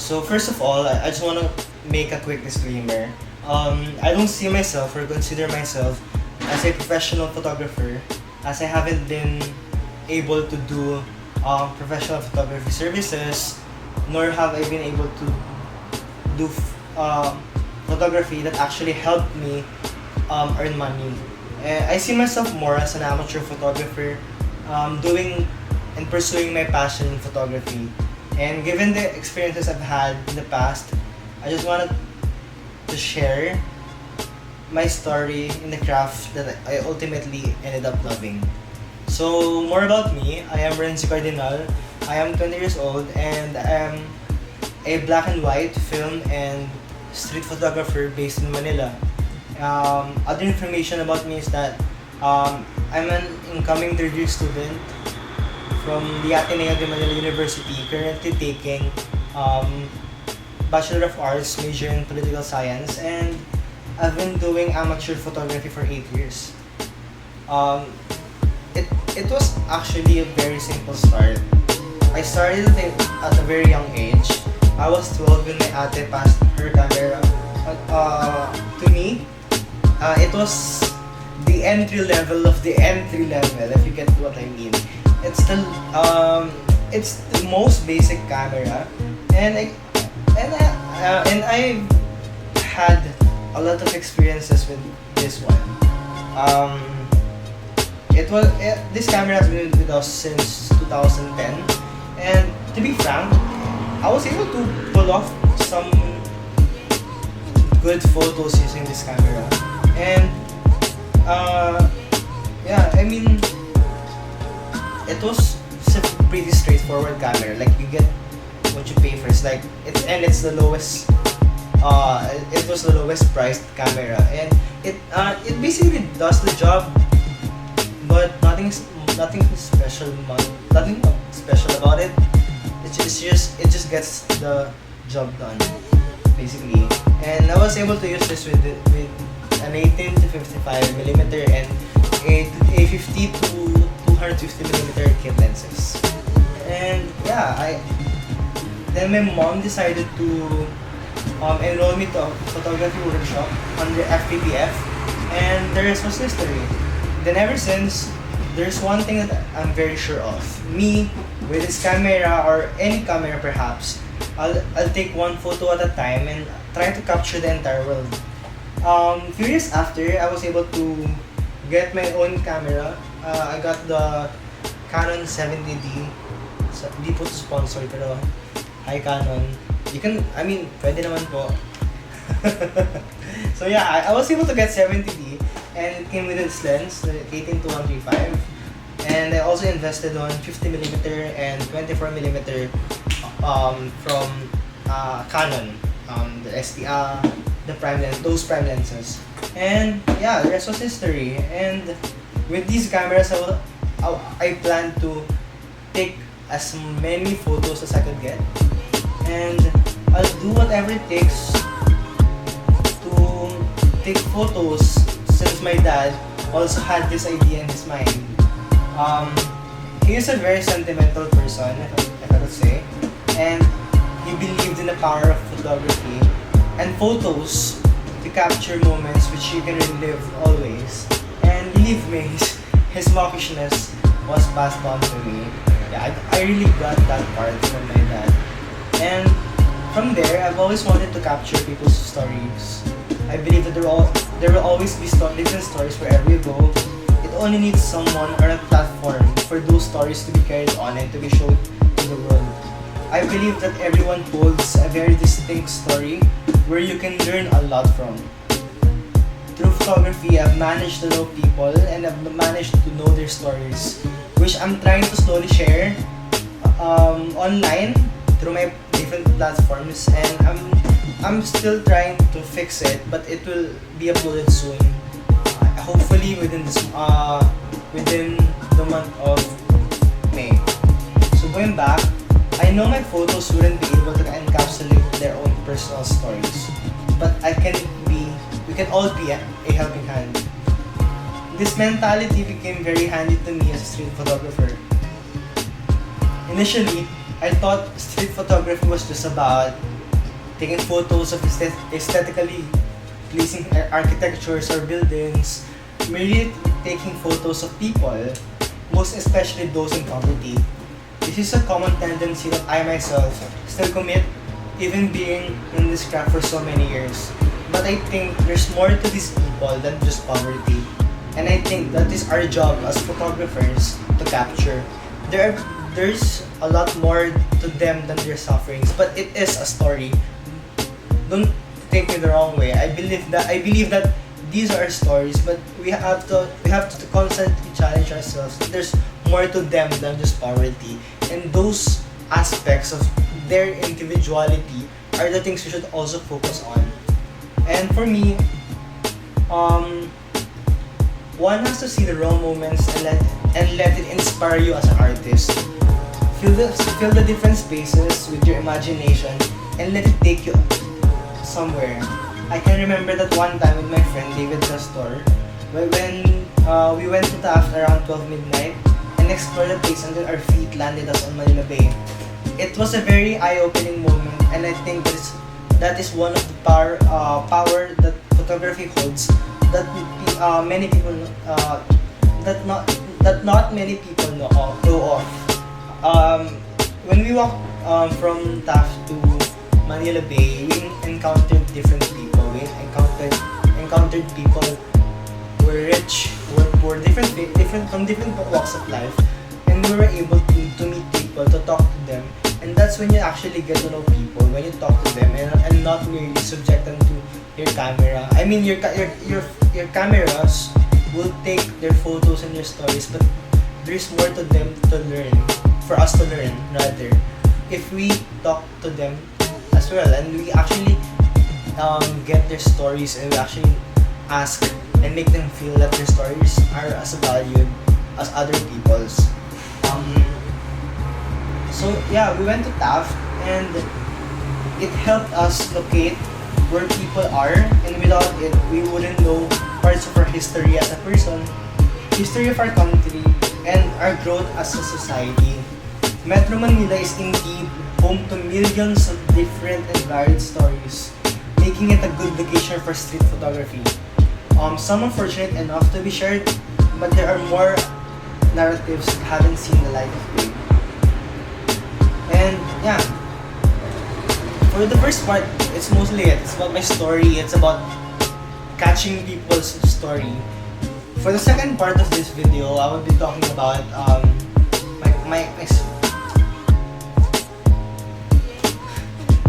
So first of all, I just want to make a quick disclaimer. I don't see myself or consider myself as a professional photographer, as I haven't been able to do professional photography services, nor have I been able to do photography that actually helped me earn money. I see myself more as an amateur photographer, doing and pursuing my passion in photography. And given the experiences I've had in the past, I just wanted to share my story in the craft that I ultimately ended up loving. So, more about me. I am Renzi Cardinal. I am 20 years old and I am a black and white film and street photographer based in Manila. Other information about me is that I'm an incoming third year student from the Ateneo de Manila University, currently taking Bachelor of Arts major in Political Science, and I've been doing amateur photography for 8 years. Um, it was actually a very simple start. I started it at a very young age. I was 12 when my ate passed her camera to me. It was the entry level of the entry level, if you get what I mean. It's the most basic camera, and I had a lot of experiences with this one. Um, this camera has been with us since 2010, and to be frank, I was able to pull off some good photos using this camera, and yeah, I mean, it was pretty straightforward camera. Like, you get what you pay for. It's like it's the lowest. It was the lowest priced camera, and it basically does the job, but nothing special. Nothing special about it. It just gets the job done, basically. And I was able to use this with an 18 to 55 millimeter and a 50 to 250 millimeter kit lenses. And yeah, then my mom decided to enroll me to a photography workshop under FPPF, and the rest was history. Then ever since, there's one thing that I'm very sure of. Me, with this camera or any camera perhaps, I'll take one photo at a time and try to capture the entire world. Few years after, I was able to get my own camera. I got the Canon 70D. Di po sponsor, pero hi Canon. You can, I mean, pwede naman po. So yeah, I was able to get 70D, and it came with its lens, the 18 to 135. And I also invested on 50mm and 24mm from Canon, the STR, the prime lens, those prime lenses. And yeah, the rest was history. And with these cameras, I plan to take as many photos as I could get, and I'll do whatever it takes to take photos, since my dad also had this idea in his mind. He is a very sentimental person, if I could say, and he believed in the power of photography and photos to capture moments which you can relive always. And believe me, his mawkishness was passed on to me. Yeah, I really got that part from my dad. And from there, I've always wanted to capture people's stories. I believe that there will always be different stories wherever you go. It only needs someone or a platform for those stories to be carried on and to be shown to the world. I believe that everyone holds a very distinct story where you can learn a lot from. Through photography, I've managed to know people and I've managed to know their stories, which I'm trying to slowly share online through my different platforms, and I'm still trying to fix it, but it will be uploaded soon. Hopefully within the month of May. So going back, I know my photos wouldn't be able to encapsulate their own personal stories, but we can all be a helping hand. This mentality became very handy to me as a street photographer. Initially, I thought street photography was just about taking photos of aesthetically pleasing architectures or buildings, merely taking photos of people, most especially those in poverty. This is a common tendency that I myself still commit, even being in this craft for so many years. But I think there's more to these people than just poverty. And I think that is our job as photographers to capture. There's a lot more to them than their sufferings, but it is a story. Don't take me the wrong way. I believe that these are stories, but we have to constantly challenge ourselves. There's more to them than just poverty, and those aspects of their individuality are the things we should also focus on. And for me, um, one has to see the raw moments and let it inspire you as an artist. Fill the different spaces with your imagination and let it take you somewhere. I can remember that one time with my friend David Castor, when we went to Taft around 12 midnight and explored the place until our feet landed us on Manila Bay. It was a very eye-opening moment, and I think that is one of the power that photography holds that many people that not many people know of. When we walked from Taft to Manila Bay, we encountered different people. We encountered people who were rich, who were poor, different from different walks of life, and we were able to meet people, to talk to them, and that's when you actually get to know people, when you talk to them and not merely subject them to your camera. I mean, your cameras will take their photos and their stories, but there's more to them to learn, for us to learn rather, if we talk to them as well, and we actually get their stories, and we actually ask and make them feel that their stories are as valued as other people's. So yeah, we went to Taft, and it helped us locate where people are, and without it, we wouldn't know parts of our history as a person, history of our country, and our growth as a society. Metro Manila is indeed home to millions of different and varied stories, making it a good location for street photography. Some are fortunate enough to be shared, but there are more narratives that haven't seen the light of day. And yeah, for the first part, it's mostly it. It's about my story. It's about catching people's story. For the second part of this video, I will be talking about my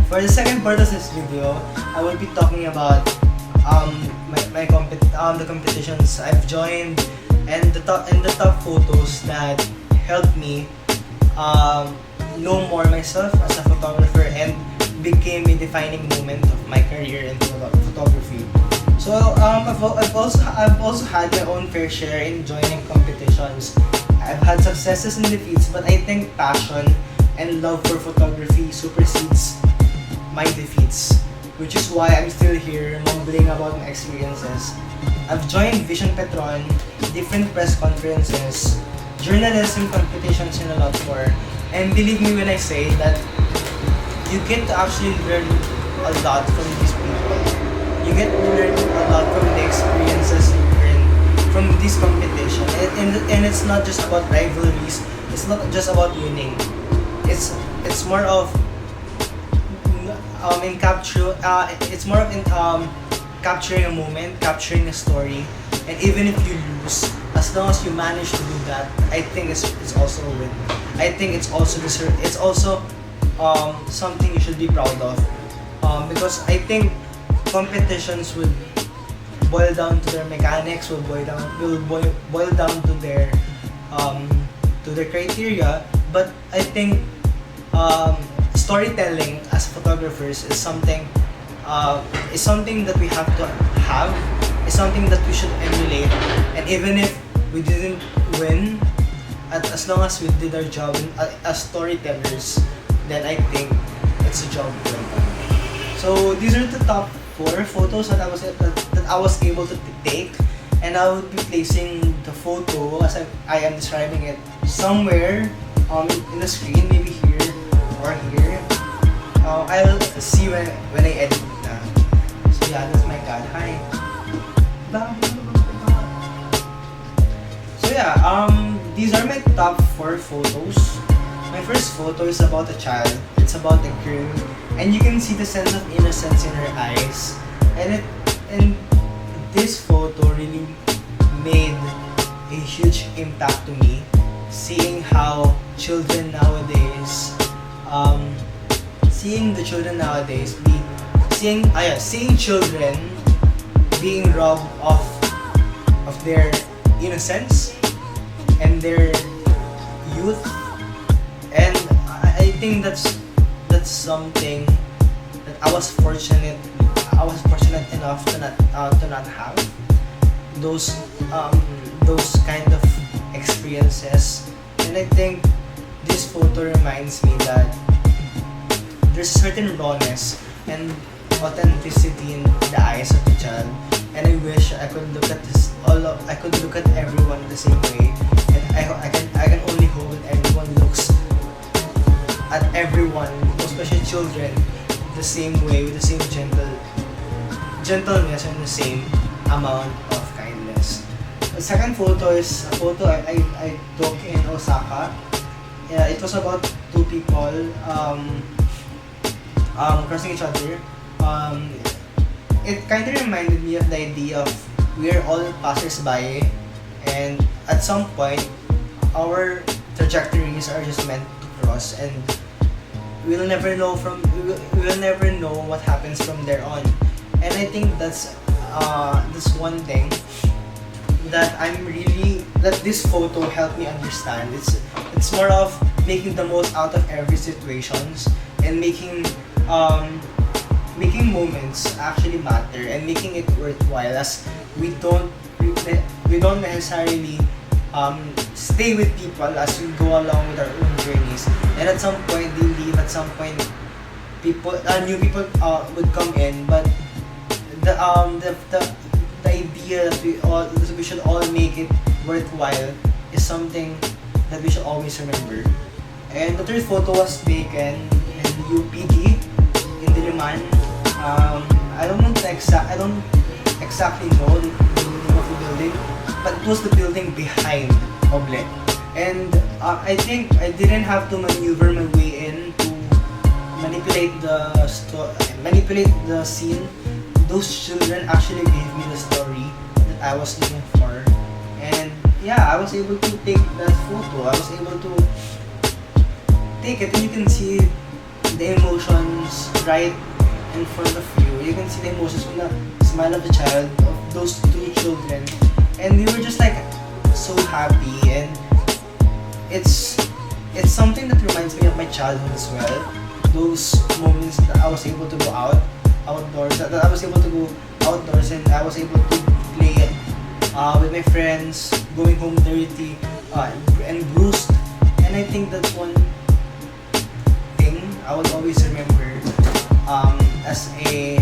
For the second part of this video, I will be talking about the competitions I've joined, and the top photos that helped me know more myself as a photographer and became a defining moment of my career in photography. So I've also had my own fair share in joining competitions. I've had successes and defeats, but I think passion and love for photography supersedes my defeats, which is why I'm still here mumbling about my experiences. I've joined Vision Petron, different press conferences, journalism competitions, and a lot more. And believe me when I say that you get to actually learn a lot from these people. You get to learn a lot from the experiences you learn from this competition. And it's not just about rivalries. It's not just about winning. It's more of capturing a moment, capturing a story, and even if you lose, as long as you manage to do that, I think it's also a win. I think it's also something you should be proud of, because I think competitions would boil down to their mechanics, will boil down to their criteria, but I think storytelling as photographers is something that we have to have, is something that we should emulate, and even if we didn't win, as long as we did our job as storytellers, then I think it's a job well done. So these are the top 4 photos that I was able to take, and I will be placing the photo as I am describing it somewhere in the screen, maybe here or here. I'll see when I edit na. So yeah, that's my god. Hi. So yeah, these are my top 4 photos. My first photo is about a child. It's about a girl, and you can see the sense of innocence in her eyes. And this photo really made a huge impact to me, seeing how children nowadays, seeing the children nowadays seeing children being robbed of their innocence and their youth. And I think that's something that I was fortunate enough to not have those kind of experiences. And I think this photo reminds me that there's a certain rawness and authenticity in the eyes of the child, and I wish I could look at I could look at everyone the same way. And I can only hope that everyone looks at everyone, especially children, the same way, with the same gentleness and the same amount of kindness. The second photo is a photo I took in Osaka. Yeah, it was about 2 people crossing each other. It kind of reminded me of the idea of we're all passers-by, and at some point our trajectories are just meant to cross, and we'll never know what happens from there on. And I think that's one thing that this photo helped me understand. It's more of making the most out of every situations, and making moments actually matter, and making it worthwhile, as we don't necessarily stay with people as we go along with our own journeys. And at some point they leave, at some point new people would come in, but the idea that we should all make it worthwhile is something that we should always remember. And the third photo was taken in UPD in Diliman. I don't exactly know the name of the building, but it was the building behind Oble. And I think I didn't have to maneuver my way in to manipulate the scene. Those children actually gave me the story that I was looking for. And yeah, I was able to take that photo. I was able to take it, and you can see the emotions right in front of you. You can see the emotions from the smile of the child, of those 2 children, and they were just like so happy. And it's something that reminds me of my childhood as well. Those moments that I was able to go outdoors, that I was able to go outdoors, and I was able to play with my friends, going home dirty and bruised. And I think that's one thing I would always remember as a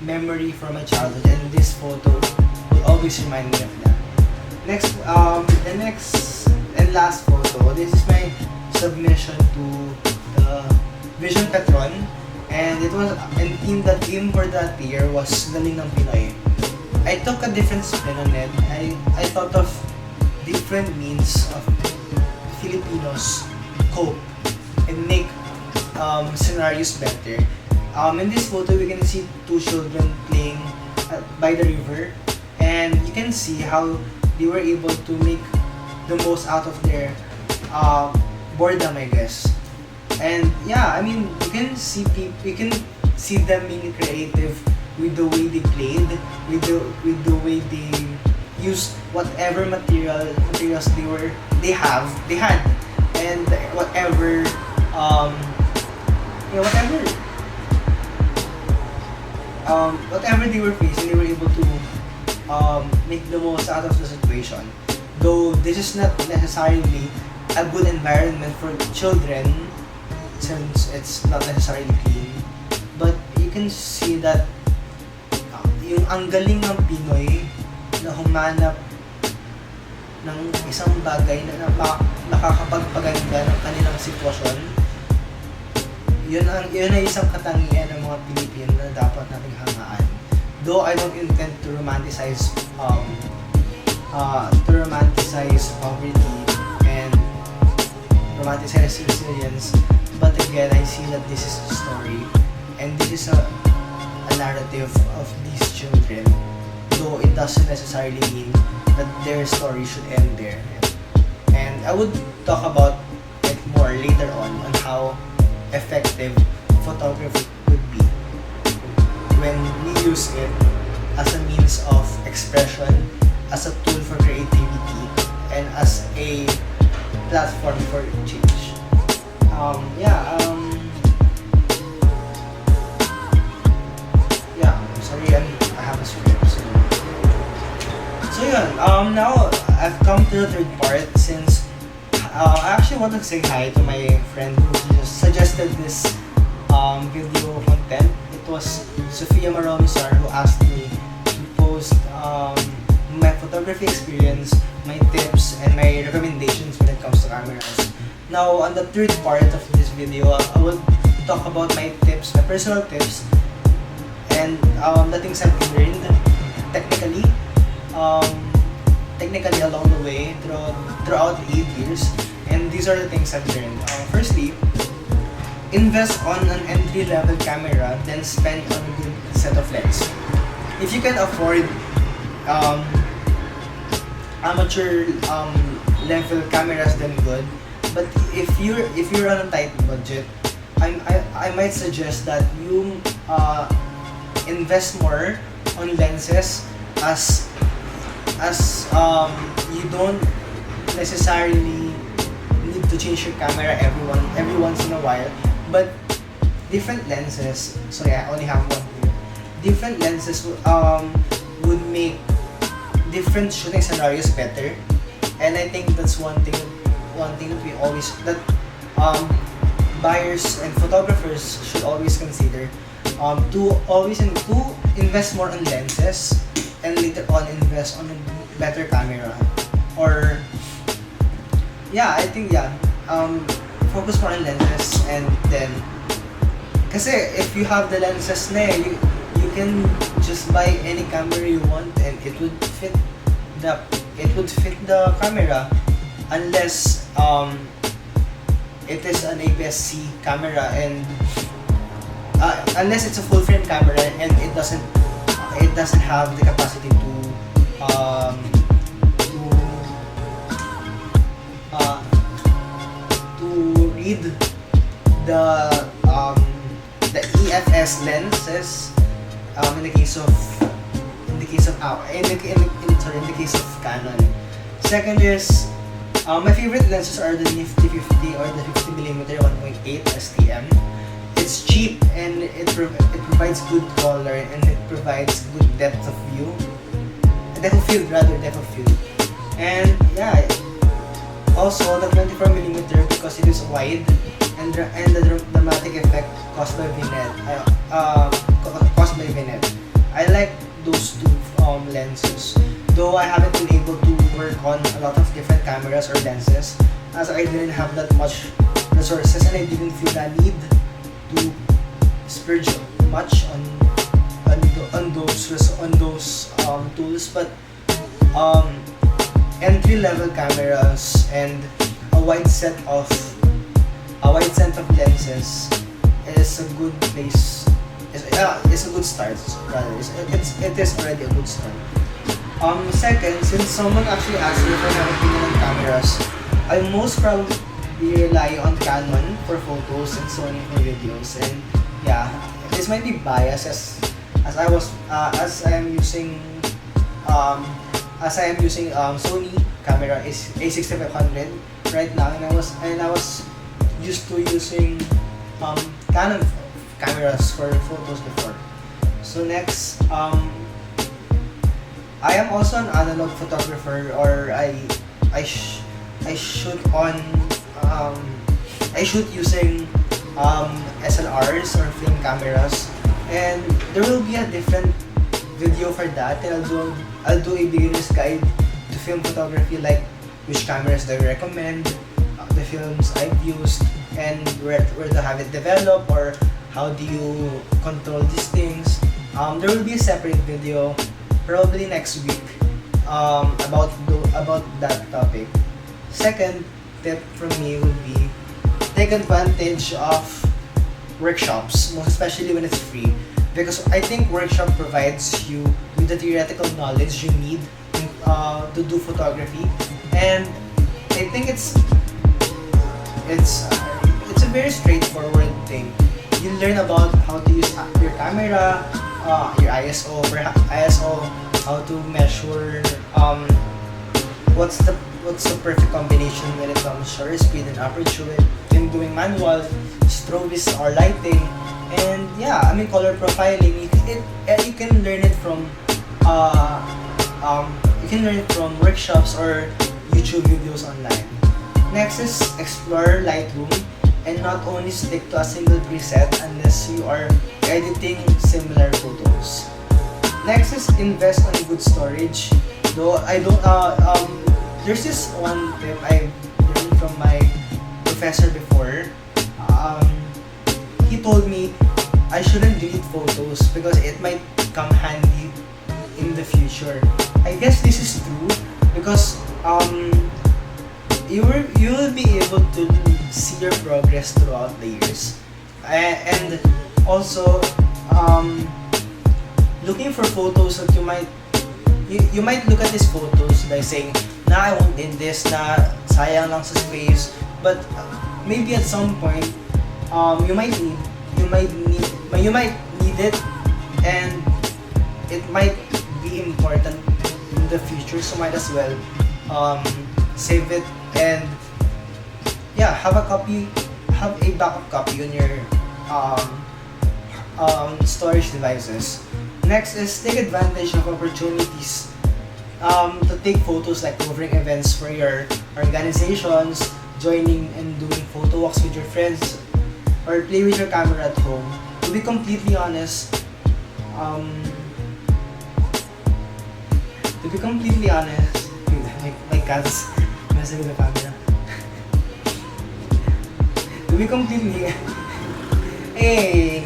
memory from my childhood, and this photo will always remind me of that. The next and last photo. This is my submission to the Vision Patron, and it was the theme for that year was Galing ng Pinoy. I took a different spin on it. I thought of different means of Filipinos cope and make scenarios better. In this photo, we can see 2 children playing by the river, and you can see how they were able to make the most out of their boredom, I guess. And yeah, I mean, you can see them being creative with the way they played, with the way they used whatever materials they had, and whatever whatever they were facing, they were able to make the most out of the situation. Though this is not necessarily a good environment for children, since it's not necessarily clean, but you can see that yung ang galing ng Pinoy na humanap ng isang bagay na nakakapagpaganda ng kanilang sitwasyon. yun ang isang katangian ng mga Pilipino na dapat nating hangaan. Though I don't intend to romanticize poverty and romanticize resilience, but again, I see that this is a story and this is a narrative of these children, though it doesn't necessarily mean that their story should end there. And I would talk about it more later on how effective photography could be when we use it as a means of expression, as a tool for creativity, and as a platform for change. Sorry, I have a script. So yun. Now I've come to the third part since I actually want to say hi to my friend who just suggested this video content. It was Sofia Maromizar who asked me to post my photography experience, my tips, and my recommendations when it comes to cameras. Now, on the third part of this video, I will talk about my tips, my personal tips, and the things I've learned technically along the way throughout the 8 years. And these are the things I've learned. Firstly, invest on an entry-level camera, then spend on a good set of lens. If you can afford amateur level cameras, then good. But if you're on a tight budget, I might suggest that you invest more on lenses as you don't necessarily need to change your camera every once in a while, but different lenses. Sorry, I only have one here. Different lenses would make different shooting scenarios better, and I think that's one thing that buyers and photographers should always consider. To invest more on lenses and later on invest on a better camera. Or focus more on lenses, and then kasi if you have the lenses na you can just buy any camera you want and it would fit the camera, unless it is an APS-C camera, and unless it's a full frame camera and it doesn't have the capacity to read the EFS lenses in the case of Canon. Second is my favorite lenses are the Nifty 50 or the 50mm 1.8 STM. It's cheap and it provides good color and it provides good depth of field. And also the 24mm because it is wide and the dramatic effect caused by vignette. I like those two lenses, though I haven't been able to work on a lot of different cameras or lenses as I didn't have that much resources and I didn't feel the need to splurge much on those tools. But entry level cameras and a wide set of lenses is a good place. It's a good start. Rather, it is already a good start. Second, since someone actually asked me if I have opinion on cameras, I most probably rely on Canon for photos and Sony for videos. And this might be biased as I am using Sony camera is A6500 right now, and I was used to using Canon cameras for photos before. So next, I am also an analog photographer, or I shoot using SLRs or film cameras, and there will be a different video for that. And I'll do a beginner's guide to film photography, like which cameras do I recommend, the films I've used, and where to have it develop, or how do you control these things. There will be a separate video probably next week about that topic. Second tip from me would be take advantage of workshops, most especially when it's free, because I think workshop provides you with the theoretical knowledge you need to do photography, and I think it's a very straightforward thing. You learn about how to use your camera, your ISO, how to measure what's the perfect combination when it comes to shutter speed and aperture, in doing manual, strobes or lighting, and yeah, I mean color profiling. You can learn it from workshops or YouTube videos online. Next is explore Lightroom and not only stick to a single preset unless you are editing similar photos. Next is invest on good storage. Though I don't there's this one tip I learned from my professor before. He told me I shouldn't delete photos because it might come handy in the future. I guess this is true because you will be able to see your progress throughout the years, and also looking for photos that you might look at these photos by saying, nah, I won't need this, nah, sayang lang sa space, but maybe at some point you might need it, and it might be important in the future, so might as well save it, and yeah, have a backup copy on your storage devices. Next is take advantage of opportunities to take photos, like covering events for your organizations, joining and doing photo walks with your friends, or play with your camera at home. To be completely honest, my cat's messing with the camera. To be completely, hey,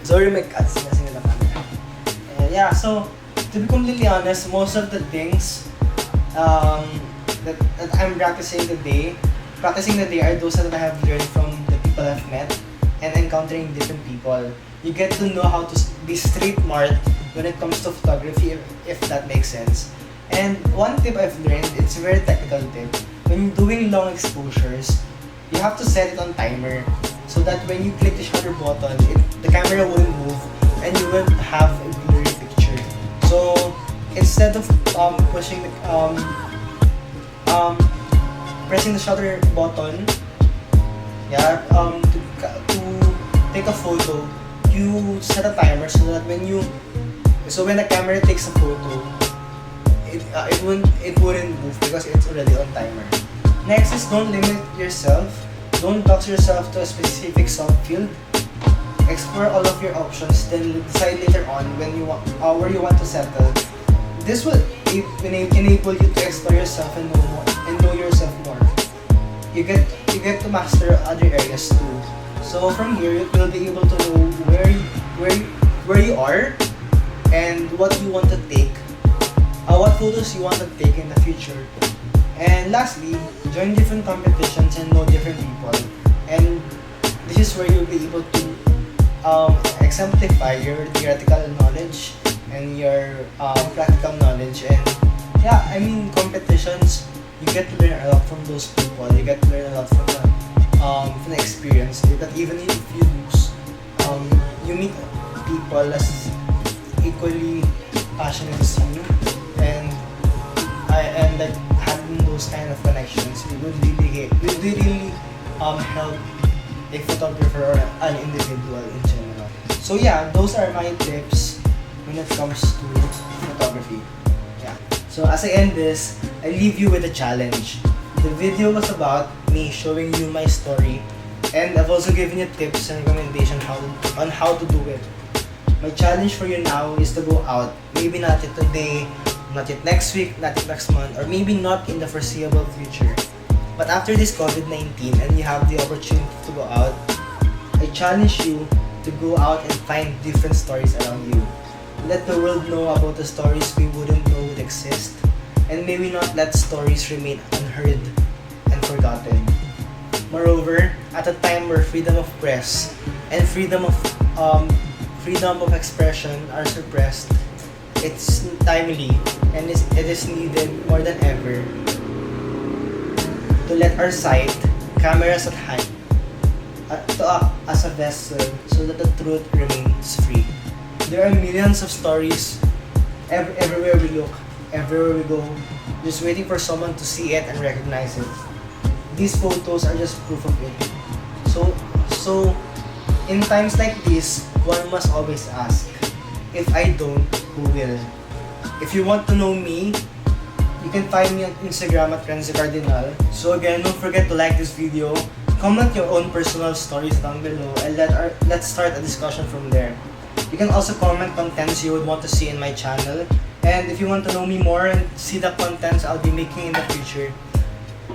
sorry my cat's messing with the camera. Yeah, so to be completely honest, most of the things that I'm practicing today are those that I have learned from the people I've met and encountering different people. You get to know how to be street smart when it comes to photography, if that makes sense. And one tip I've learned, it's a very technical tip. When doing long exposures, you have to set it on timer so that when you click the shutter button, the camera wouldn't move and you won't have a blurry picture. So instead of pressing the shutter button, to take a photo, you set a timer so that when the camera takes a photo, it wouldn't move because it's already on timer. Next is don't limit yourself. Don't box yourself to a specific subfield. Explore all of your options, then decide later on when you want where you want to settle. This will enable you to explore yourself and know yourself more. You get to master other areas too. So from here, you will be able to know where you are and what you want to take, what photos you want to take in the future. And lastly, join different competitions and know different people. And this is where you'll be able to exemplify your theoretical knowledge and your practical knowledge. And yeah, I mean competitions, you get to learn a lot from those people. You get to learn a lot from the experience. That even if you lose, you meet people as equally passionate as you, and like having those kind of connections, it would really help a photographer or an individual in general. So yeah, those are my tips when it comes to photography. Yeah. So as I end this, I leave you with a challenge. The video was about me showing you my story, and I've also given you tips and recommendations on how to do it. My challenge for you now is to go out, maybe not today, Not yet next week, not yet next month, or maybe not in the foreseeable future. But after this COVID-19 and you have the opportunity to go out, I challenge you to go out and find different stories around you. Let the world know about the stories we wouldn't know would exist, and maybe not let stories remain unheard and forgotten. Moreover, at a time where freedom of press and freedom of expression are suppressed, it's timely and it is needed more than ever to let our sight, cameras at hand, to act as a vessel so that the truth remains free. There are millions of stories everywhere we look, everywhere we go, just waiting for someone to see it and recognize it. These photos are just proof of it. So in times like this, one must always ask, if I don't, who will? If you want to know me, you can find me on Instagram at Renzi Cardinal. So again, don't forget to like this video, comment your own personal stories down below, and let's start a discussion from there. You can also comment contents you would want to see in my channel. And if you want to know me more and see the contents I'll be making in the future,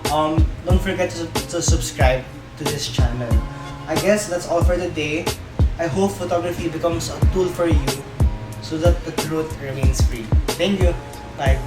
don't forget to subscribe to this channel. I guess that's all for today. I hope photography becomes a tool for you so that the truth remains free. Thank you. Bye.